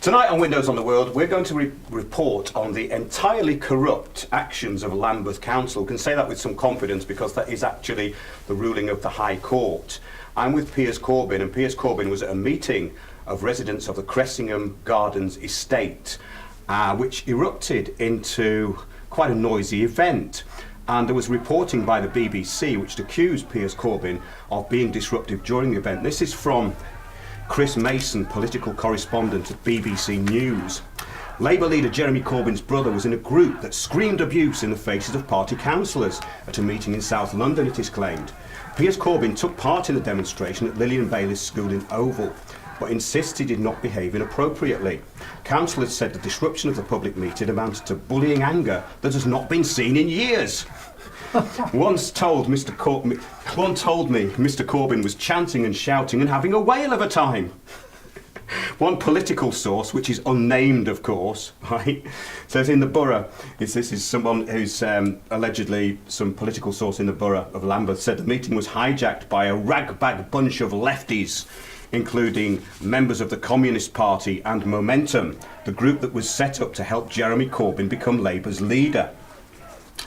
Tonight on Windows on the World, we're going to report on the entirely corrupt actions of Lambeth Council. We can say that with some confidence because that is actually the ruling of the High Court. I'm with Piers Corbyn, and Piers Corbyn was at a meeting of residents of the Cressingham Gardens estate, which erupted into quite a noisy event. And there was reporting by the BBC which accused Piers Corbyn of being disruptive during the event. This is from Chris Mason, political correspondent at BBC News. Labour leader Jeremy Corbyn's brother was in a group that screamed abuse in the faces of party councillors at a meeting in South London, it is claimed. Piers Corbyn took part in the demonstration at Lillian Baylis School in Oval, but insists he did not behave inappropriately. Councillors said the disruption of the public meeting amounted to bullying anger that has not been seen in years. One told me Mr Corbyn was chanting and shouting and having a whale of a time. One political source, which is unnamed of course, right, says in the borough, this is someone who's allegedly some political source in the borough of Lambeth, said the meeting was hijacked by a ragbag bunch of lefties, including members of the Communist Party and Momentum, the group that was set up to help Jeremy Corbyn become Labour's leader.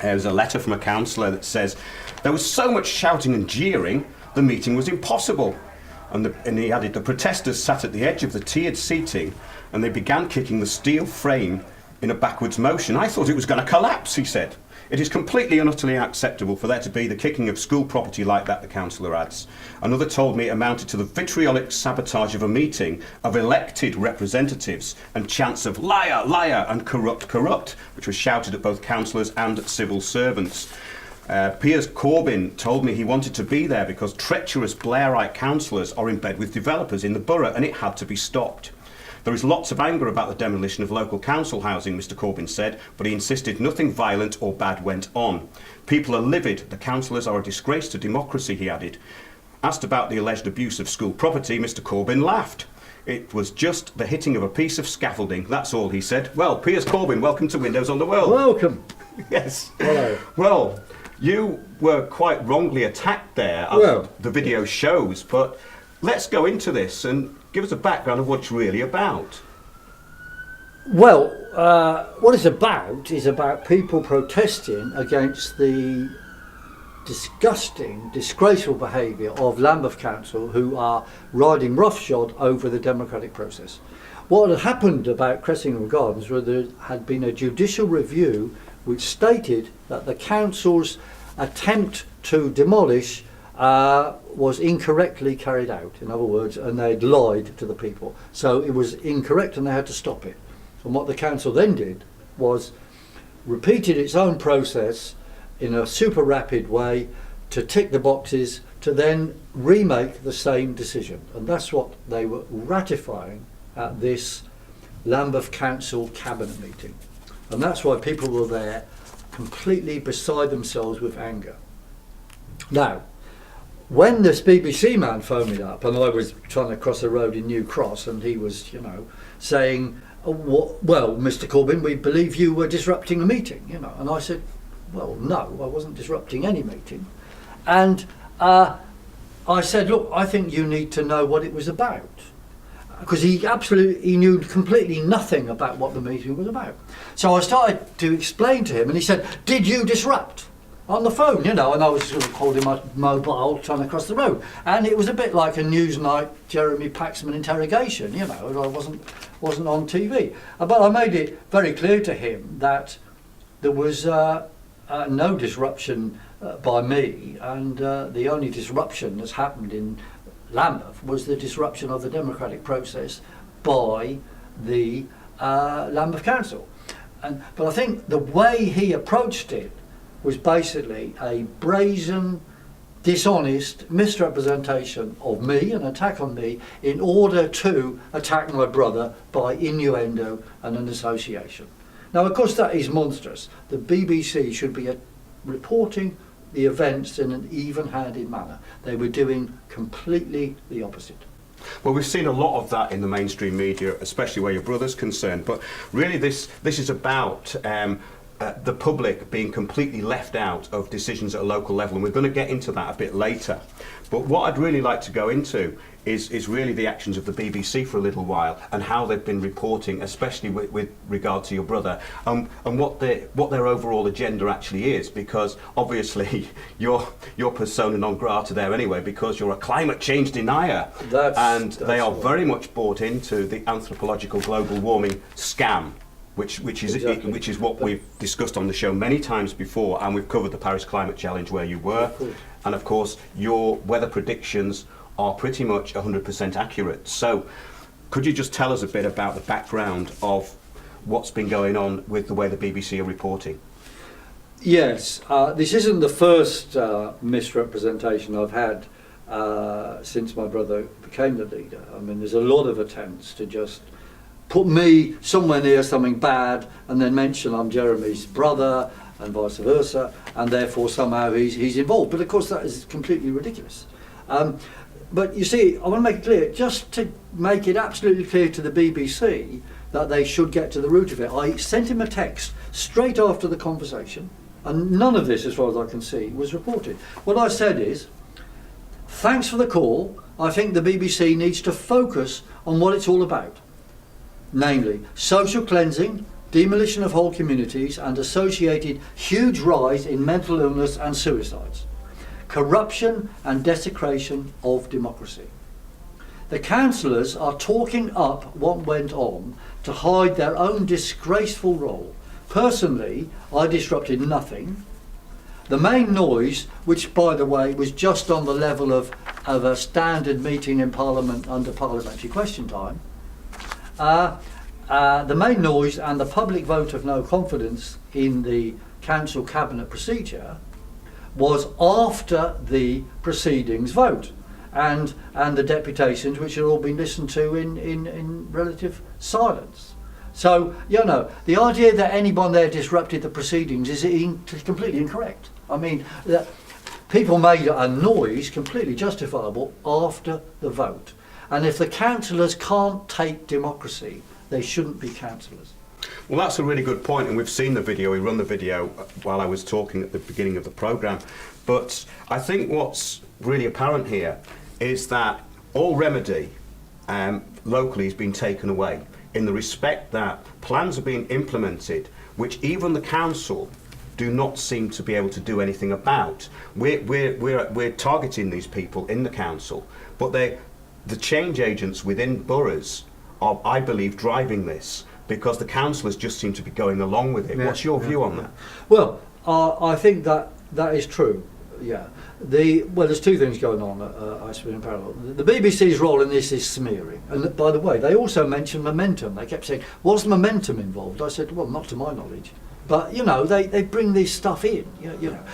There's a letter from a councillor that says there was so much shouting and jeering, the meeting was impossible. And he added, the protesters sat at the edge of the tiered seating and they began kicking the steel frame in a backwards motion. I thought it was going to collapse, he said. It is completely and utterly unacceptable for there to be the kicking of school property like that, the councillor adds. Another told me it amounted to the vitriolic sabotage of a meeting of elected representatives and chants of liar, liar and corrupt, corrupt, which was shouted at both councillors and civil servants. Piers Corbyn told me he wanted to be there because treacherous Blairite councillors are in bed with developers in the borough and it had to be stopped. There is lots of anger about the demolition of local council housing, Mr Corbyn said, but he insisted nothing violent or bad went on. People are livid. The councillors are a disgrace to democracy, he added. Asked about the alleged abuse of school property, Mr Corbyn laughed. It was just the hitting of a piece of scaffolding, that's all, he said. Well, Piers Corbyn, welcome to Windows on the World. Welcome. Yes. Hello. Well, you were quite wrongly attacked there, as the video shows, but let's go into this and give us a background of what it's really about. Well, what it's about is about people protesting against the disgusting, disgraceful behaviour of Lambeth Council, who are riding roughshod over the democratic process. What had happened about Cressingham Gardens was there had been a judicial review which stated that the council's attempt to demolish was incorrectly carried out, in other words, and they'd lied to the people. So it was incorrect and they had to stop it. And what the council then did was repeated its own process in a super rapid way to tick the boxes to then remake the same decision. And that's what they were ratifying at this Lambeth Council cabinet meeting. And that's why people were there completely beside themselves with anger. Now, when this BBC man phoned me up and I was trying to cross the road in New Cross and he was, saying, well, Mr Corbyn, we believe you were disrupting a meeting, and I said, well, no, I wasn't disrupting any meeting. And I said, look, I think you need to know what it was about. Because he knew completely nothing about what the meeting was about. So I started to explain to him and he said, did you disrupt? On the phone, and I was sort of holding my mobile trying to cross the road. And it was a bit like a Newsnight Jeremy Paxman interrogation, I wasn't on TV. But I made it very clear to him that there was no disruption by me, and the only disruption that's happened in Lambeth was the disruption of the democratic process by the Lambeth Council. But I think the way he approached it was basically a brazen, dishonest misrepresentation of me, an attack on me, in order to attack my brother by innuendo and an association. Now, of course, that is monstrous. The BBC should be reporting the events in an even-handed manner. They were doing completely the opposite. Well, we've seen a lot of that in the mainstream media, especially where your brother's concerned, but really this is about the public being completely left out of decisions at a local level, and we're going to get into that a bit later. But what I'd really like to go into is really the actions of the BBC for a little while, and how they've been reporting, especially with regard to your brother, and what their overall agenda actually is, because obviously you're persona non grata there anyway, because you're a climate change denier, and they are very much bought into the anthropological global warming scam. Which is what we've discussed on the show many times before, and we've covered the Paris Climate Challenge where you were, and of course your weather predictions are pretty much 100% accurate. So could you just tell us a bit about the background of what's been going on with the way the BBC are reporting? Yes, this isn't the first misrepresentation I've had since my brother became the leader. I mean, there's a lot of attempts to just put me somewhere near something bad and then mention I'm Jeremy's brother and vice versa, and therefore somehow he's involved. But of course that is completely ridiculous. But you see, I want to make it clear, just to make it absolutely clear to the BBC that they should get to the root of it, I sent him a text straight after the conversation, and none of this, as far as I can see, was reported. What I said is, thanks for the call, I think the BBC needs to focus on what it's all about. Namely, social cleansing, demolition of whole communities and associated huge rise in mental illness and suicides, corruption and desecration of democracy. The councillors are talking up what went on to hide their own disgraceful role. Personally, I disrupted nothing. The main noise, which by the way was just on the level of a standard meeting in Parliament under parliamentary question time, the main noise and the public vote of no confidence in the council cabinet procedure was after the proceedings vote and the deputations, which had all been listened to in relative silence. So, you know, the idea that anyone there disrupted the proceedings is completely incorrect. I mean, people made a noise completely justifiable after the vote. And if the councillors can't take democracy, they shouldn't be councillors. Well, that's a really good point, and we've seen the video. We run the video while I was talking at the beginning of the programme. But I think what's really apparent here is that all remedy locally has been taken away, in the respect that plans are being implemented which even the council do not seem to be able to do anything about. We're targeting these people in the council, but the change agents within boroughs are, I believe, driving this, because the councillors just seem to be going along with it. What's your view on that? Well, I think that is true. Yeah. There's two things going on, I suppose, in parallel. The BBC's role in this is smearing. And by the way, they also mentioned momentum. They kept saying, was momentum involved? I said, well, not to my knowledge. But, you know, they bring this stuff in, you know.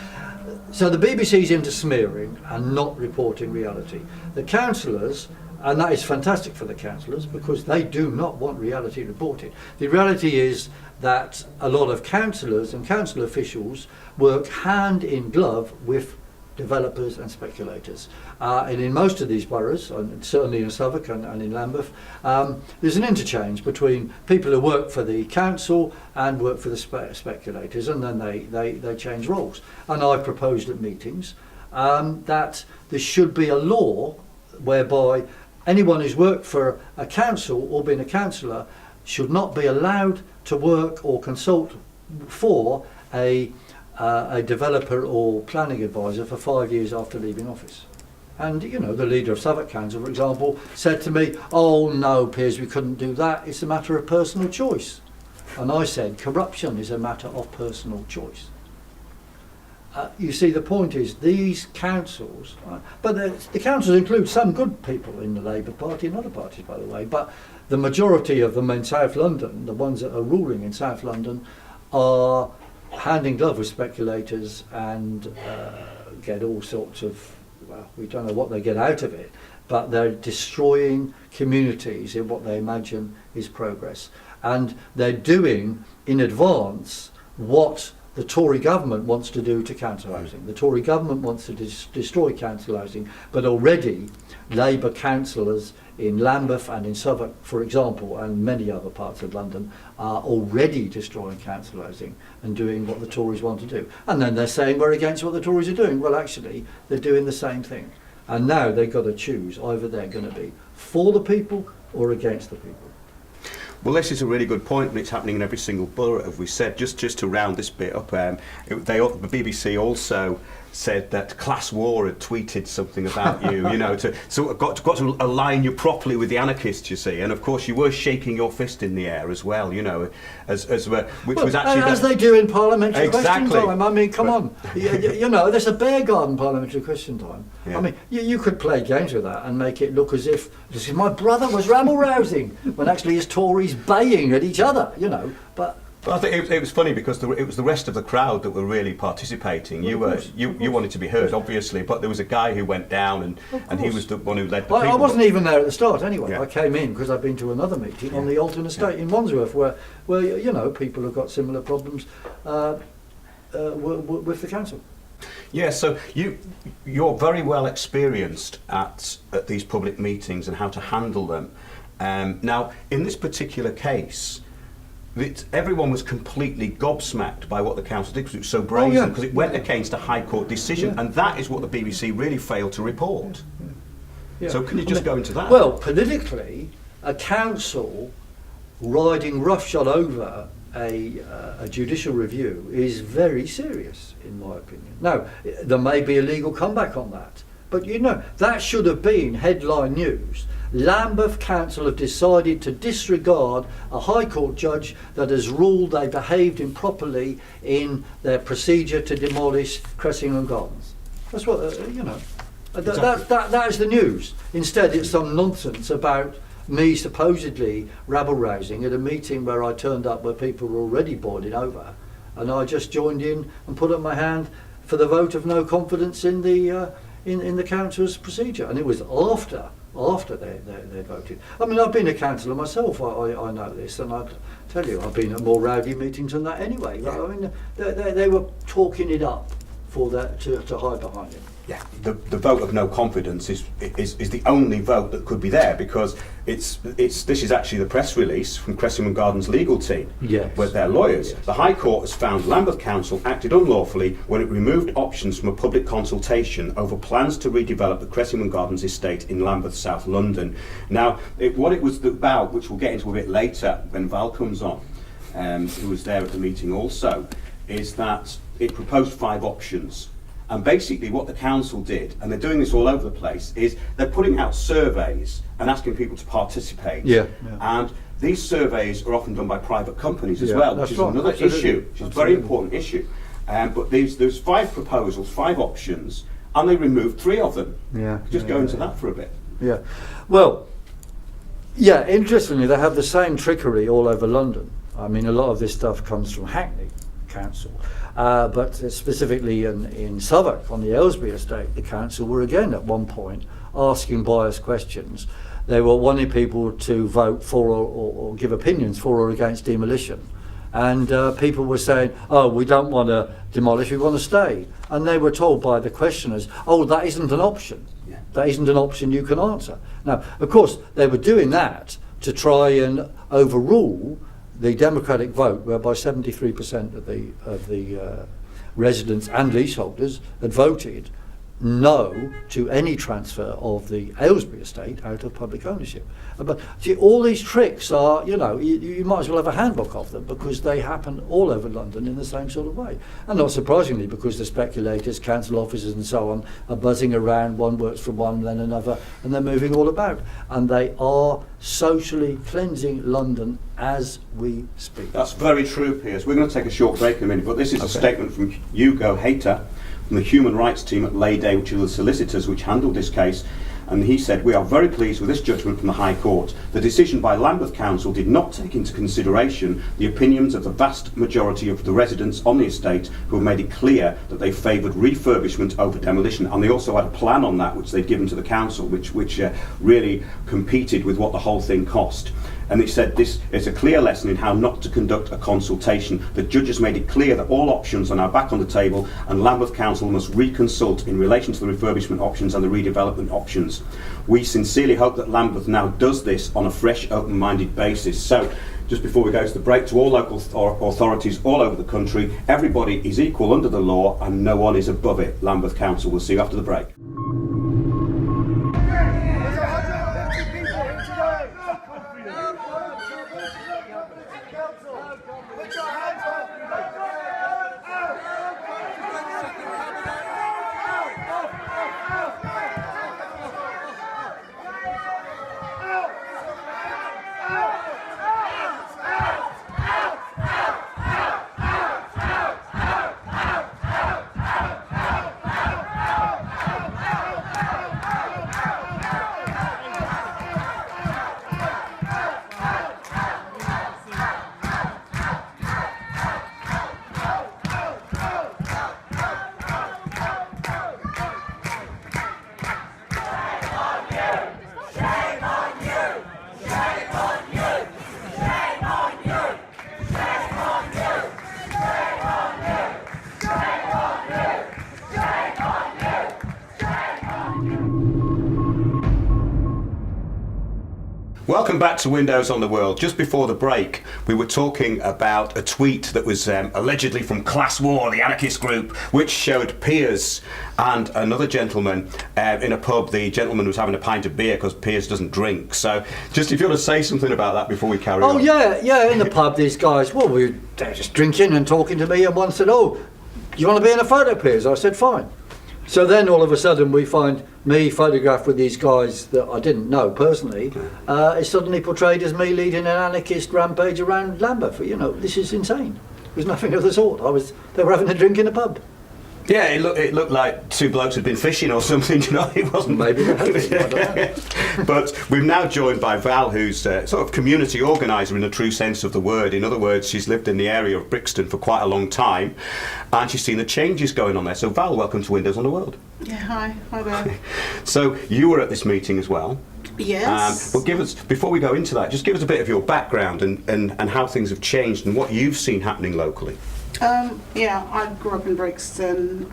So the BBC's into smearing and not reporting reality. The councillors, and that is fantastic for the councillors, because they do not want reality reported. The reality is that a lot of councillors and council officials work hand in glove with developers and speculators. And in most of these boroughs, and certainly in Southwark and in Lambeth, there's an interchange between people who work for the council and work for the speculators, and then they change roles. And I've proposed at meetings that there should be a law whereby anyone who's worked for a council or been a councillor should not be allowed to work or consult for a developer or planning advisor for 5 years after leaving office. And, you know, the leader of Southwark Council, for example, said to me, oh no, Piers, we couldn't do that, it's a matter of personal choice. And I said, corruption is a matter of personal choice. You see, the point is, these councils, but the councils include some good people in the Labour Party and other parties, by the way, but the majority of them in South London, the ones that are ruling in South London, are hand in glove with speculators and get all sorts of, well, we don't know what they get out of it, but they're destroying communities in what they imagine is progress. And they're doing in advance what the Tory government wants to do to council housing. The Tory government wants to destroy council housing, but already Labour councillors in Lambeth and in Southwark, for example, and many other parts of London, are already destroying council housing and doing what the Tories want to do. And then they're saying we're against what the Tories are doing. Well, actually, they're doing the same thing. And now they've got to choose. Either they're going to be for the people or against the people. Well, this is a really good point, and it's happening in every single borough, as we said. Just to round this bit up, the BBC also said that Class War had tweeted something about you, so got to align you properly with the anarchists, you see. And of course, you were shaking your fist in the air as well, was actually as they do in parliamentary question exactly. time. I mean, come on, there's a bear garden parliamentary question time. Yeah. I mean, you could play games with that and make it look as if this is my brother was rabble rousing when actually it's Tories baying at each other, but. But I think it was funny because it was the rest of the crowd that were really participating. Well, you wanted to be heard, obviously, but there was a guy who went down and he was the one who led the people. I wasn't even there at the start anyway. Yeah. I came in because I'd been to another meeting on the Alton estate in Wandsworth where people have got similar problems with the council. Yeah, so you're very well experienced at these public meetings and how to handle them. Now, in this particular case, everyone was completely gobsmacked by what the council did because it was so brazen, because it went against a High Court decision, and that is what the BBC really failed to report. Yeah. So can you just go into that? Well, politically, a council riding roughshod over a judicial review is very serious, in my opinion. Now, there may be a legal comeback on that, but that should have been headline news. Lambeth Council have decided to disregard a High Court judge that has ruled they behaved improperly in their procedure to demolish Cressingham Gardens. That's what, that is the news. Instead, it's some nonsense about me supposedly rabble-rousing at a meeting where I turned up where people were already boiling over, and I just joined in and put up my hand for the vote of no confidence in the council's procedure. And it was after they voted. I mean, I've been a councillor myself, I know this, and I tell you, I've been at more rowdy meetings than that anyway. Yeah. I mean, they were talking it up for that to hide behind it. Yeah, the vote of no confidence is the only vote that could be there, because this is actually the press release from Cressingham Gardens legal team, yes, with their lawyers. Yes. The High Court has found Lambeth Council acted unlawfully when it removed options from a public consultation over plans to redevelop the Cressingham Gardens estate in Lambeth, South London. Now, what it was about, which we'll get into a bit later when Val comes on, who was there at the meeting also, is that it proposed 5 options. And basically what the council did, and they're doing this all over the place, is they're putting out surveys and asking people to participate. Yeah. And these surveys are often done by private companies as Yeah, well, which is right. another Absolutely. issue, which is a very important issue. But there's 5 proposals, 5 options, and they removed 3 of them. Yeah. Just go into that for a bit. Yeah. Well, yeah, interestingly, they have the same trickery all over London. I mean, a lot of this stuff comes from Hackney Council. But specifically in Southwark, on the Aylesbury estate, the council were again at one point asking biased questions. They were wanting people to vote for or give opinions for or against demolition. And people were saying, oh, we don't want to demolish, we want to stay. And they were told by the questioners, oh, that isn't an option. Yeah. That isn't an option you can answer. Now, of course, they were doing that to try and overrule the democratic vote, whereby 73% of the residents and leaseholders had voted no to any transfer of the Aylesbury estate out of public ownership. But see, all these tricks are, you might as well have a handbook of them, because they happen all over London in the same sort of way. And not surprisingly, because the speculators, council officers and so on are buzzing around, one works for one, then another, and they're moving all about. And they are socially cleansing London as we speak. That's very true, Piers. We're going to take a short break in a minute, but this is a statement from Hugo Hayter, from the human rights team at Leyday, which are the solicitors which handled this case. And he said, we are very pleased with this judgment from the High Court. The decision by Lambeth Council did not take into consideration the opinions of the vast majority of the residents on the estate, who have made it clear that they favoured refurbishment over demolition. And they also had a plan on that, which they'd given to the council, which really competed with what the whole thing cost. and he said this is a clear lesson in how not to conduct a consultation. The judge has made it clear that all options are now back on the table, and Lambeth Council must reconsult in relation to the refurbishment options and the redevelopment options. We sincerely hope that Lambeth now does this on a fresh, open-minded basis. So, just before we go to the break, to all local authorities all over the country, everybody is equal under the law and no one is above it. Lambeth Council. We'll see you after the break. Welcome back to Windows on the World. Just before the break, we were talking about a tweet that was allegedly from Class War, the anarchist group, which showed Piers and another gentleman in a pub. The gentleman was having a pint of beer because Piers doesn't drink. So, just if you want to say something about that before we carry on. Oh, yeah, in the pub, these guys, well, they're just drinking and talking to me, and one said, "Oh, you want to be in a photo, Piers?" I said, "Fine." So then all of a sudden we find me photographed with these guys that I didn't know personally. It's suddenly portrayed as me leading an anarchist rampage around Lambeth. You know, this is insane. There was nothing of the sort. They were having a drink in a pub. Yeah, it looked like two blokes had been fishing or something, you know, it wasn't... Maybe they had been, I don't know. But we're now joined by Val, who's sort of community organiser in the true sense of the word. In other words, she's lived in the area of Brixton for quite a long time, and she's seen the changes going on there. So Val, welcome to Windows on the World. Yeah, hi there. So you were at this meeting as well. Yes. But give us, before we go into that, just give us a bit of your background and how things have changed and what you've seen happening locally. Yeah, I grew up in Brixton,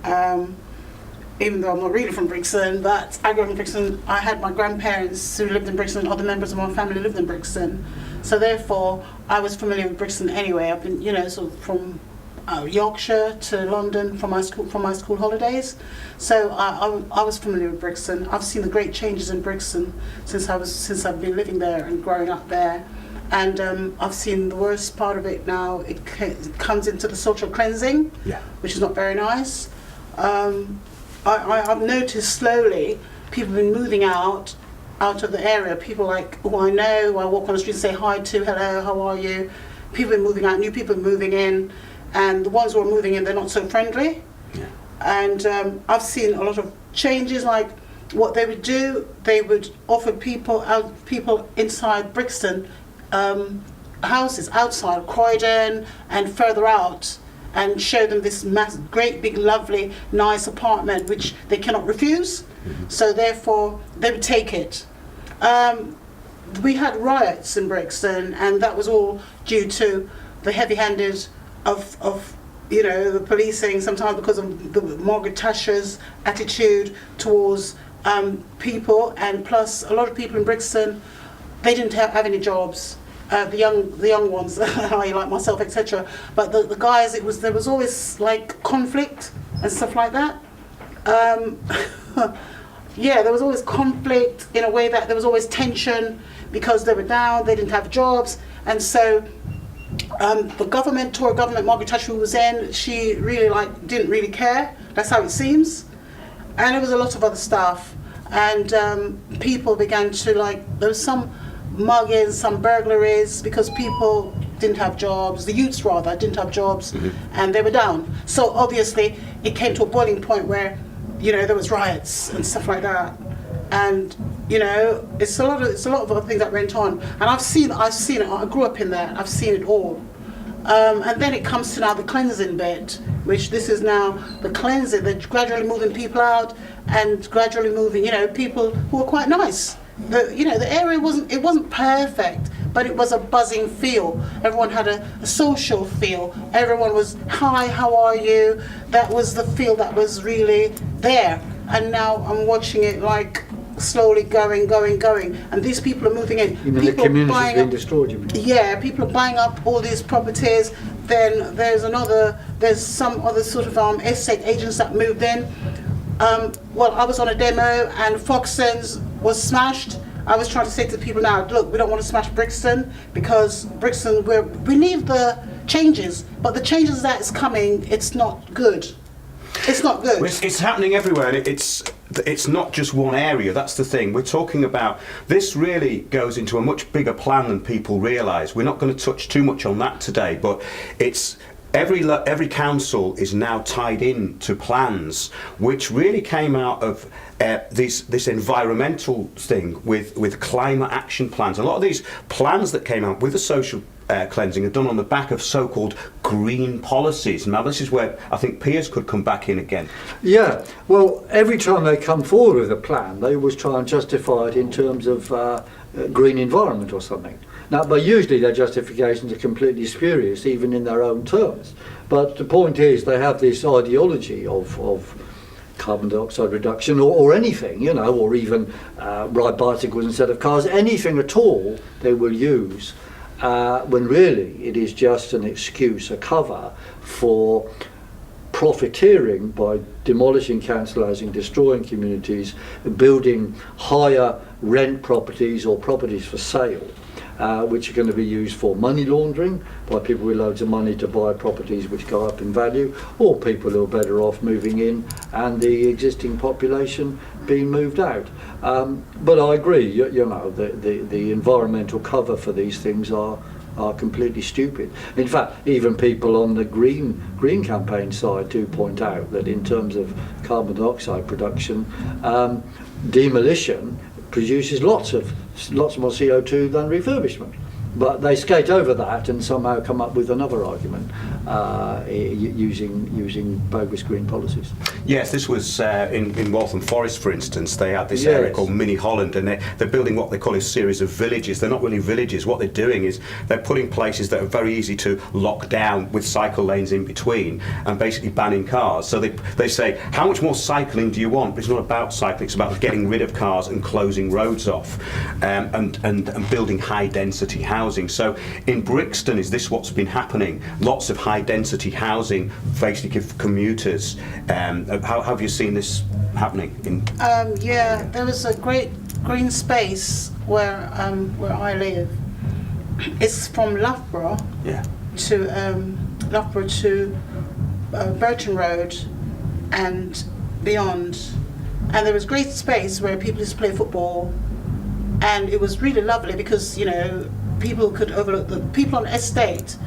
even though I'm not really from Brixton, but I grew up in Brixton. I had my grandparents who lived in Brixton, other members of my family lived in Brixton. So therefore, I was familiar with Brixton anyway. I've been, sort of from Yorkshire to London for my school holidays. So I was familiar with Brixton. I've seen the great changes in Brixton since I've been living there and growing up there. And I've seen the worst part of it now. It comes into the social cleansing, which is not very nice. I've noticed slowly people have been moving out of the area. People like who I know, who I walk on the street and say hi to, hello, how are you? People are moving out, new people are moving in, and the ones who are moving in, they're not so friendly. Yeah. And I've seen a lot of changes, like what they would do, they would offer people inside Brixton houses outside Croydon and further out, and show them this great big lovely nice apartment which they cannot refuse. So therefore they would take it. We had riots in Brixton, and that was all due to the heavy-handed of the policing, sometimes because of the Margaret Thatcher's attitude towards people, and plus a lot of people in Brixton, they didn't have any jobs. The young ones, like myself, etc. But the guys, there was always like conflict and stuff like that. Yeah, there was always conflict in a way that there was always tension because they were down, they didn't have jobs, and so the Tory government, Margaret Thatcher, who was in, she really didn't really care. That's how it seems, and there was a lot of other stuff, and people began to there was some muggings, some burglaries, because people didn't have jobs, the youths rather didn't have jobs, and they were down. So obviously it came to a boiling point where there was riots and stuff like that, and it's a lot of other things that went on, and I've seen it. I grew up in there. I've seen it all, and then it comes to now the cleansing bit, which this is now the cleansing. They're gradually moving people out and gradually moving people who are quite nice. The area wasn't perfect, but it was a buzzing feel. Everyone had a social feel. Everyone was, hi, how are you? That was the feel that was really there. And now I'm watching it like slowly going. And these people are moving in. You mean the community's being destroyed, you mean? Yeah, people are buying up all these properties. Then there's some other sort of estate agents that moved in. Well, I was on a demo and Foxton's was smashed. I was trying to say to the people now, look, we don't want to smash Brixton because Brixton, we need the changes, but the changes that is coming, it's not good. It's not good. It's happening everywhere, and it's not just one area. That's the thing. We're talking about, this really goes into a much bigger plan than people realise. We're not going to touch too much on that today, but it's every council is now tied in to plans which really came out of this environmental thing with climate action plans. A lot of these plans that came out with the social cleansing are done on the back of so-called green policies. Now this is where I think Piers could come back in again. Yeah, well, every time they come forward with a plan, they always try and justify it in terms of green environment or something. Now, but usually their justifications are completely spurious, even in their own terms. But the point is, they have this ideology of carbon dioxide reduction or anything, you know, or even ride bicycles instead of cars, anything at all they will use, when really it is just an excuse, a cover for profiteering by demolishing council housing, destroying communities, building higher rent properties or properties for sale. Which are going to be used for money laundering by people with loads of money to buy properties which go up in value, or people who are better off moving in and the existing population being moved out. But I agree, you know, the environmental cover for these things are completely stupid. In fact, even people on the green campaign side do point out that in terms of carbon dioxide production, demolition produces lots more CO2 than refurbishment. But they skate over that and somehow come up with another argument using bogus green policies. Yes, this was in Waltham Forest, for instance. They had this area called Mini Holland, and they're building what they call a series of villages. They're not really villages. What they're doing is they're putting places that are very easy to lock down with cycle lanes in between and basically banning cars. So they say, how much more cycling do you want? But it's not about cycling, it's about getting rid of cars and closing roads off and building high density housing. So in Brixton, is this what's been happening? Lots of high density housing basically for commuters. How have you seen this happening? Yeah, there was a great green space where I live. It's from Loughborough to Burton Road and beyond. And there was great space where people used to play football, and it was really lovely because, you know, people could overlook the people on estate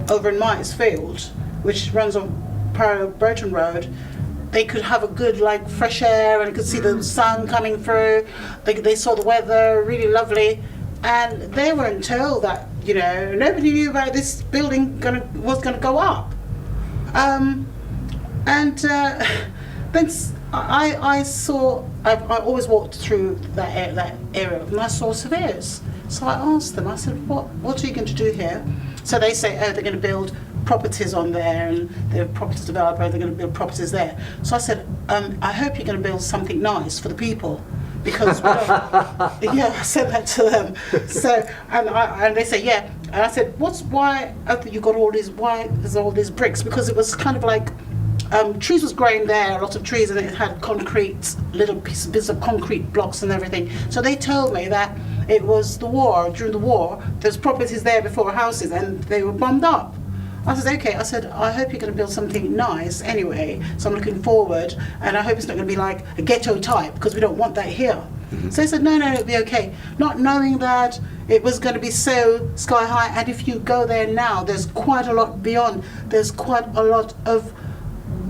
over in Mightisfield, which runs on parallel Burton Road. They could have a good like fresh air and could see the sun coming through. They saw the weather, really lovely, and they weren't told that, you know, nobody knew about this building was gonna go up. Then I always walked through that area and I saw surveyors. So I asked them, I said, what are you going to do here? So they say, oh, they're going to build properties on there, and they're a property developer, they're going to build properties there. So I said, I hope you're going to build something nice for the people, because we don't. Yeah, I said that to them. So and they say, yeah. And I said, why you got all these? Why there's all these bricks? Because it was kind of like trees was growing there, a lot of trees, and it had concrete, little bits of concrete blocks and everything. So they told me that it was the war. During the war, there's properties there before houses, and they were bombed up. I said, okay. I said, I hope you're going to build something nice anyway. So I'm looking forward, and I hope it's not going to be like a ghetto type, because we don't want that here. Mm-hmm. So they said, no, it'll be okay. Not knowing that it was going to be so sky high, and if you go there now, there's quite a lot beyond. There's quite a lot of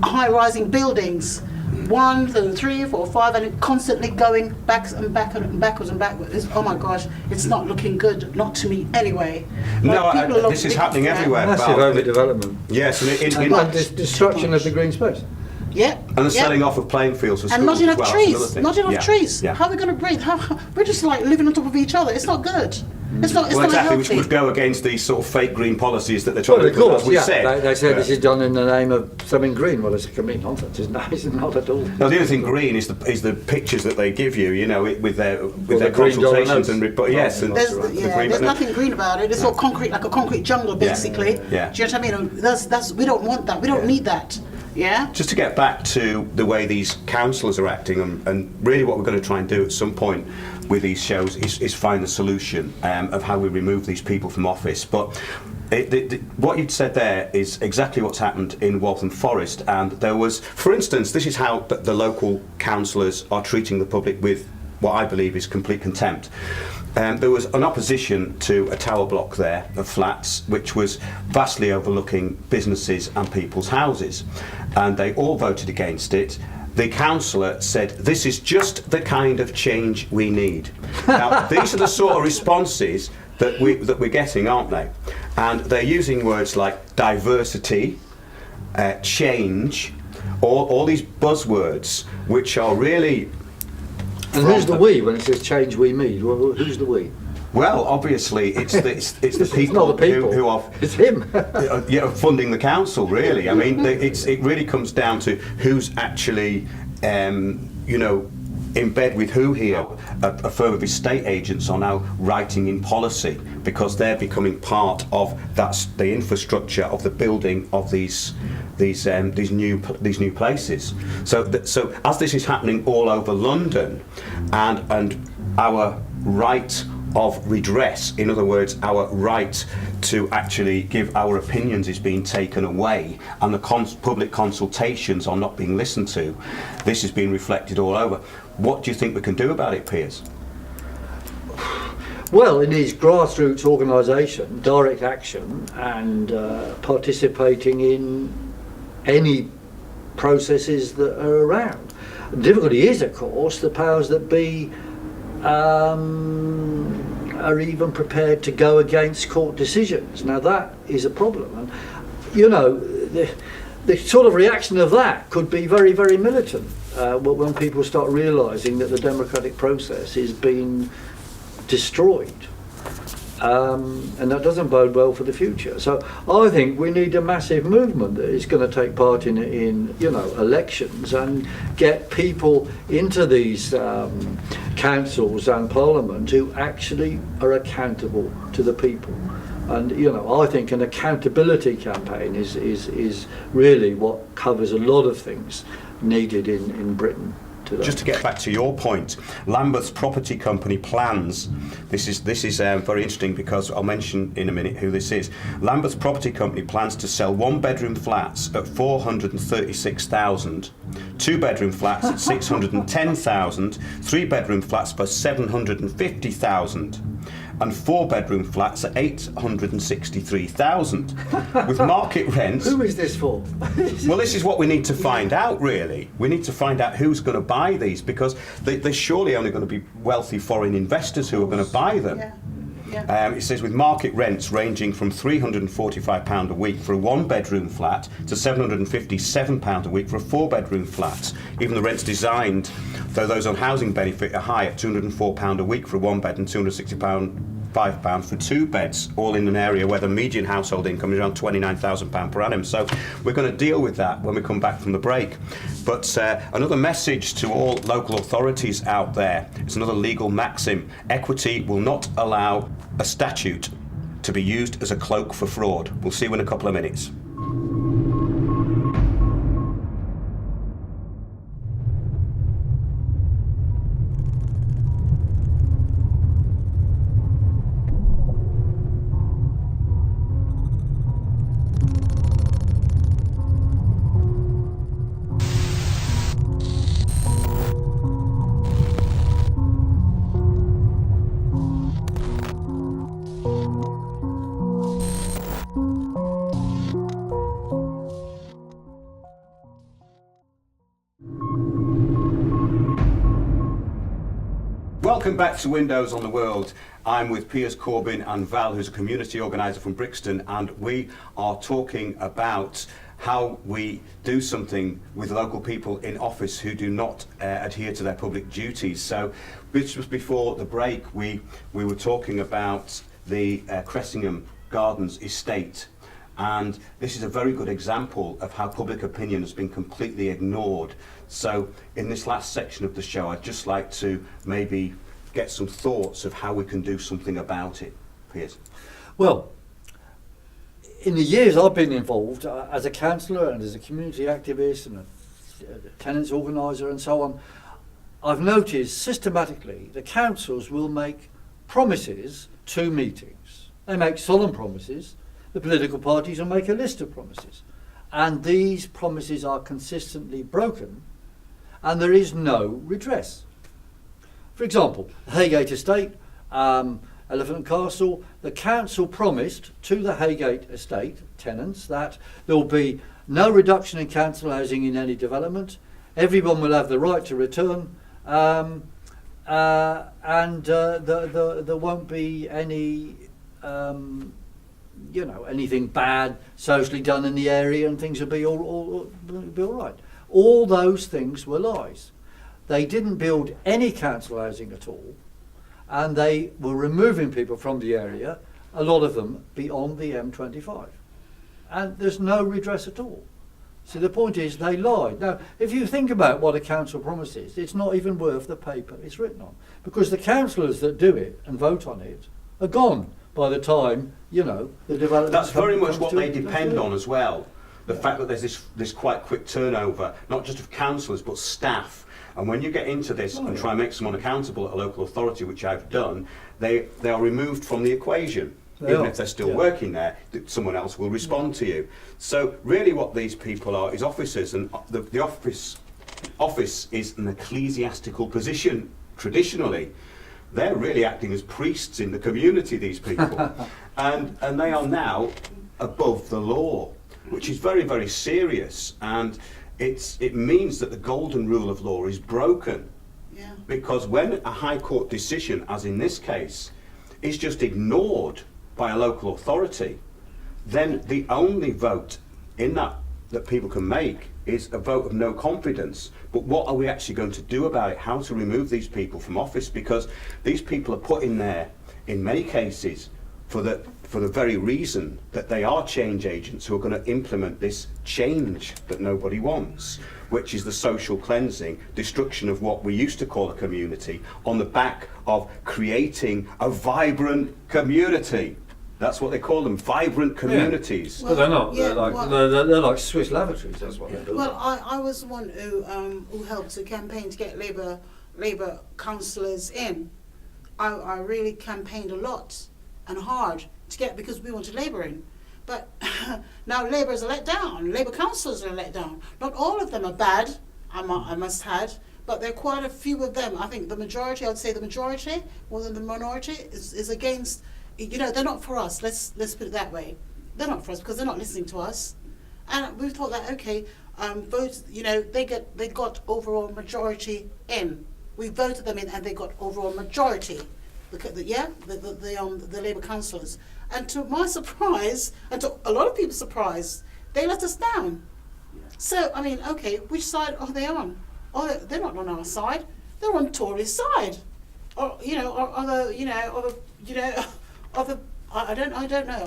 high-rising buildings, 1, 2, 3, 4, 5, and it constantly going back and back and backwards and backwards. Oh my gosh, it's not looking good, not to me anyway. Like, no, this is happening everywhere. Massive overdevelopment. Yes, and destruction of the green space. Yeah. And the selling off of playing fields for schools. And not enough as well, trees. Not enough trees. Yeah. How are we going to breathe? We're just like living on top of each other. It's not good. It's not Well, exactly, which healthy. would go against these sort of fake green policies that they're trying Well, to of put, course, as we yeah. said. They said Yeah. this is done in the name of something green. Well, it's a complete nonsense. It's not at all. Now, the only thing green is the pictures that they give you, you know, with their the green dollar consultations notes. and yes, and There's, the green there's button. nothing green about it. It's all concrete, like a concrete jungle, basically. Yeah. Do you know what I mean? That's we don't want that. We don't need that. Yeah. Just to get back to the way these councillors are acting, and really what we're going to try and do at some point with these shows is find the solution of how we remove these people from office. But what you'd said there is exactly what's happened in Waltham Forest, and there was, for instance, this is how the local councillors are treating the public with what I believe is complete contempt. There was an opposition to a tower block there of flats which was vastly overlooking businesses and people's houses, and they all voted against it. The councillor said, "This is just the kind of change we need." Now, these are the sort of responses that we're getting, aren't they? And they're using words like diversity, change, all these buzzwords which are really. And who's the we when it says change we need? Well, who's the we? Well, obviously, it's the people, not the people. who are It's him. funding the council. Really, I mean, it really comes down to who's actually, in bed with who here. A firm of estate agents are now writing in policy because they're becoming part of the infrastructure of the building of these new places. So as this is happening all over London, and our right of redress, in other words, our right to actually give our opinions is being taken away, and the public consultations are not being listened to. This has been reflected all over. What do you think we can do about it, Piers? Well, it needs grassroots organisation, direct action, and participating in any processes that are around. The difficulty is, of course, the powers that be are even prepared to go against court decisions. Now that is a problem, and the sort of reaction of that could be very, very militant when people start realising that the democratic process is being destroyed, and that doesn't bode well for the future. So I think we need a massive movement that is going to take part in elections and get people into these councils and parliament who actually are accountable to the people. And I think an accountability campaign is really what covers a lot of things needed in Britain today. Just to get back to your point, Lambeth's property company plans. This is very interesting because I'll mention in a minute who this is. Lambeth's property company plans to sell one-bedroom flats at 436,000, two-bedroom flats at 610,000, three-bedroom flats for 750,000. and four-bedroom flats at 863,000, with market rents. Who is this for? Well, this is what we need to find out, really. We need to find out who's going to buy these, because they're surely only going to be wealthy foreign investors who are going to buy them. Yeah. It says with market rents ranging from £345 a week for a one-bedroom flat to £757 a week for a four-bedroom flat. Even the rents designed, though those on housing benefit, are high at £204 a week for a one-bed and £265 for two beds, all in an area where the median household income is around £29,000 per annum. So we're going to deal with that when we come back from the break. But another message to all local authorities out there, it's another legal maxim: equity will not allow a statute to be used as a cloak for fraud. We'll see you in a couple of minutes. Welcome back to Windows on the World. I'm with Piers, Corbyn and Val, who's a community organiser from Brixton, and we are talking about how we do something with local people in office who do not adhere to their public duties. So, which was before the break, we were talking about the Cressingham Gardens estate. And this is a very good example of how public opinion has been completely ignored. So in this last section of the show, I'd just like to maybe get some thoughts of how we can do something about it. Piers? Well, in the years I've been involved as a councillor and as a community activist and a tenants organiser and so on, I've noticed systematically the councils will make promises to meetings. They make solemn promises. The political parties will make a list of promises. And these promises are consistently broken and there is no redress. For example, Haygate Estate, Elephant and Castle, the council promised to the Haygate Estate tenants that there will be no reduction in council housing in any development, everyone will have the right to return, and there won't be any anything bad socially done in the area, and things will be all right. All those things were lies. They didn't build any council housing at all, and they were removing people from the area, a lot of them beyond the M25. And there's no redress at all. So the point is, they lied. Now, if you think about what a council promises, it's not even worth the paper it's written on, because the councillors that do it and vote on it are gone by the time, the development... That's very much what they depend on as well. The fact that there's this quite quick turnover, not just of councillors, but staff. And when you get into this and try and make someone accountable at a local authority, which I've done, they are removed from the equation. Even if they're still working there, someone else will respond to you. So really what these people are is officers, and the office is an ecclesiastical position traditionally. They're really acting as priests in the community, these people. and they are now above the law, which is very, very serious. And it means that the golden rule of law is broken. Yeah. Because when a High Court decision, as in this case, is just ignored by a local authority, then the only vote in that people can make is a vote of no confidence. But what are we actually going to do about it? How to remove these people from office? Because these people are put in there, in many cases, for the very reason that they are change agents who are going to implement this change that nobody wants, which is the social cleansing, destruction of what we used to call a community, on the back of creating a vibrant community. That's what they call them, vibrant communities. Well, they're not. Yeah, they're like Swiss lavatories. That's what they're doing. Well, I was the one who helped to campaign to get Labour councillors in. I really campaigned a lot and hard to get, because we wanted Labour in. But now Labour is let down. Labour councillors are let down. Not all of them are bad, I must add, but there are quite a few of them. I think the majority, I would say the majority, more than the minority, is against, they're not for us. Let's put it that way. They're not for us because they're not listening to us. And we thought that, okay, votes, they got overall majority in. We voted them in and they got overall majority. The Labour councillors, and to my surprise, and to a lot of people's surprise, they let us down. So I mean, okay, which side are they on? Oh, they're not on our side. They're on Tory's side, or I don't know.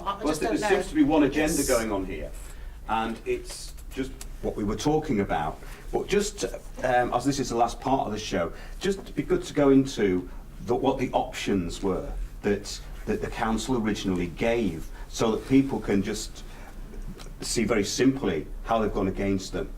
I just don't know. There seems to be one agenda going on here, and it's just what we were talking about. But just as this is the last part of the show, just it'd be good to go into what the options were that the council originally gave, so that people can just see very simply how they've gone against them.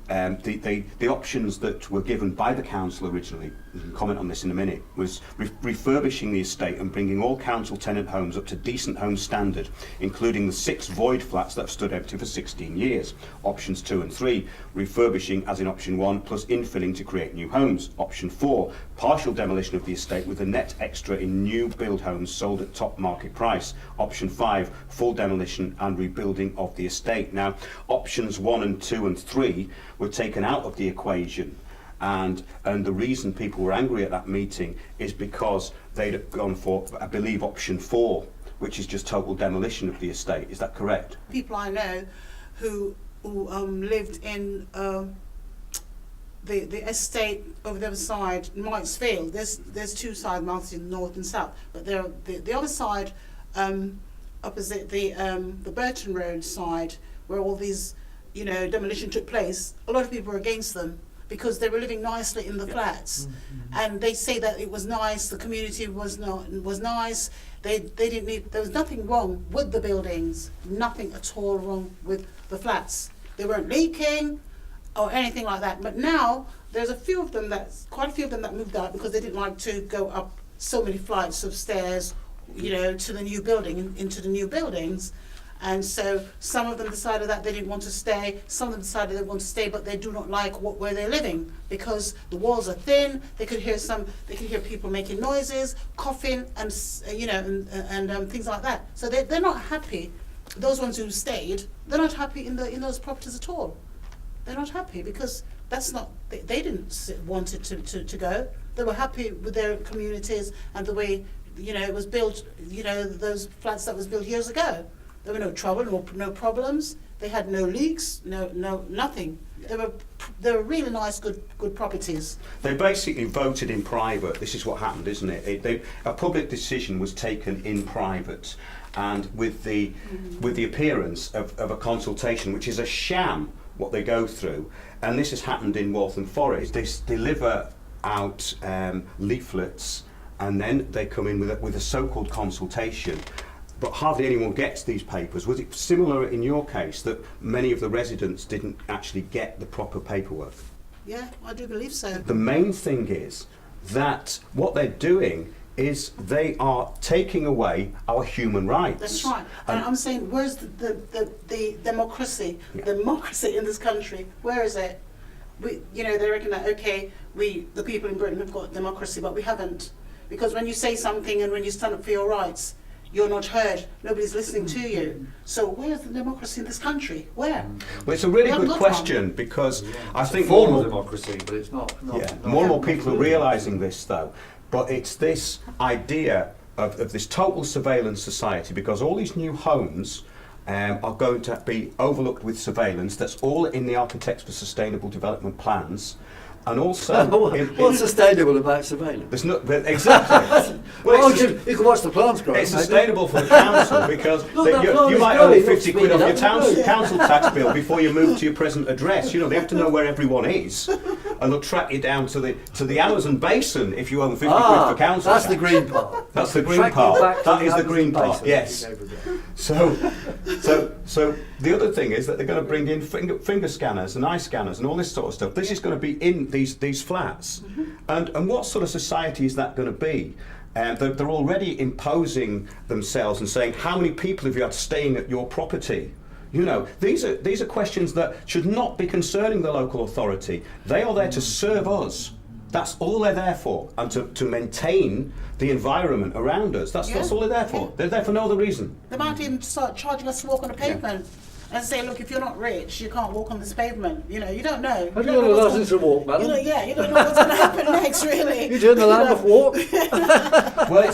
The options that were given by the council originally, we can comment on this in a minute, was refurbishing the estate and bringing all council tenant homes up to decent home standard, including the 6 void flats that have stood empty for 16 years. Options 2 and 3, refurbishing as in option 1, plus infilling to create new homes. Option 4, partial demolition of the estate with a net extra in new build homes sold at top market price. Option 5, full demolition and rebuilding of the estate. Now, options 1 and 2 and 3 were taken out of the equation, and the reason people were angry at that meeting is because they'd gone for, I believe, option 4, which is just total demolition of the estate. Is that correct? People I know who who lived in the estate over the other side, Mitesfield. There's two sides, Marsden, north and south, but the other side, opposite the Burton Road side, where all these, demolition took place. A lot of people were against them because they were living nicely in the flats, and they say that it was nice. The community was nice. They didn't need. There was nothing wrong with the buildings. Nothing at all wrong with the flats. They weren't leaking or anything like that. But now there's quite a few of them that moved out because they didn't like to go up so many flights of stairs, to the new building, into the new buildings. And so some of them decided that they didn't want to stay. Some of them decided they want to stay, but they do not like where they're living because the walls are thin. They could hear people making noises, coughing, and things like that. So they're not happy. Those ones who stayed, they're not happy in those properties at all. They're not happy because that's not. They didn't want it to go. They were happy with their communities and the way it was built. Those flats that was built years ago. There were no trouble, no problems. They had no leaks, no nothing. They were really nice, good properties. They basically voted in private. This is what happened, isn't it? A public decision was taken in private, and with the appearance of a consultation, which is a sham, what they go through. And this has happened in Waltham Forest. They deliver out leaflets, and then they come in with a so-called consultation. But hardly anyone gets these papers. Was it similar in your case that many of the residents didn't actually get the proper paperwork? Yeah, I do believe so. The main thing is that what they're doing is they are taking away our human rights. That's right. And I'm saying, where's the democracy? Yeah. Democracy in this country, where is it? They reckon that, okay, the people in Britain have got democracy, but we haven't. Because when you say something and when you stand up for your rights, you're not heard. Nobody's listening to you. So where's the democracy in this country? Where? Well, it's a really good question because I think formal democracy, but it's not more and more people are realising this though. But it's this idea of this total surveillance society, because all these new homes are going to be overlooked with surveillance. That's all in the Architects for Sustainable Development plans. And also, what's sustainable about surveillance? There's not exactly. You can watch the plants grow. It's sustainable for the council because you might owe 50 quid off your council tax bill before you move to your present address. They have to know where everyone is, and they'll track you down to the Amazon basin if you owe 50 quid for council tax. That's the green part. That's the green part. That is the green part. Yes. So the other thing is that they're going to bring in finger scanners and eye scanners and all this sort of stuff. This is going to be in these flats, and what sort of society is that going to be? They're already imposing themselves and saying, how many people have you had staying at your property? These are questions that should not be concerning the local authority. They are there to serve us. That's all they're there for, and to maintain the environment around us. That's all they're there for. They're there for no other reason. They might even start charging us to walk on the pavement. And say, look, if you're not rich, you can't walk on this pavement. You don't know. Have you got a license to walk, madam? You don't know what's going to happen next, really. You're doing the Lambeth walk? Well,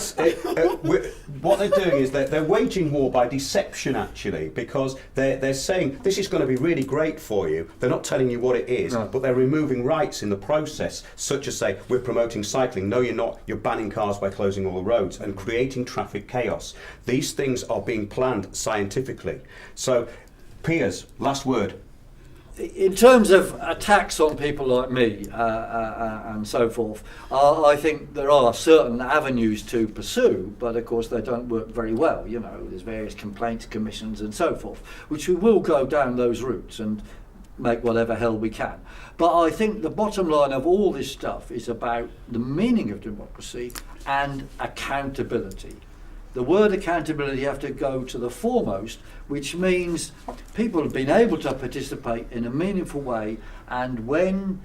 what they're doing is they're waging war by deception, actually, because they're saying this is going to be really great for you. They're not telling you what it is, but they're removing rights in the process, such as say, we're promoting cycling. No, you're not. You're banning cars by closing all the roads and creating traffic chaos. These things are being planned scientifically. So, Piers, last word. In terms of attacks on people like me and so forth, I think there are certain avenues to pursue, but of course they don't work very well. There's various complaints commissions and so forth, which we will go down those routes and make whatever hell we can. But I think the bottom line of all this stuff is about the meaning of democracy and accountability. The word accountability have to go to the foremost, which means people have been able to participate in a meaningful way, and when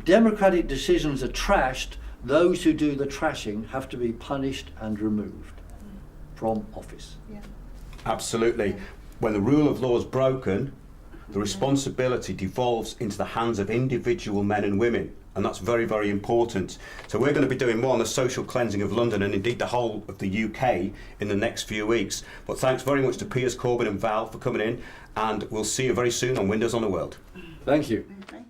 democratic decisions are trashed, those who do the trashing have to be punished and removed from office. Yeah. Absolutely. When the rule of law is broken, the responsibility devolves into the hands of individual men and women. and that's very, very important. So we're going to be doing more on the social cleansing of London and indeed the whole of the UK in the next few weeks. But thanks very much to Piers, Corbyn and Val for coming in, and we'll see you very soon on Windows on the World. Thank you. Okay.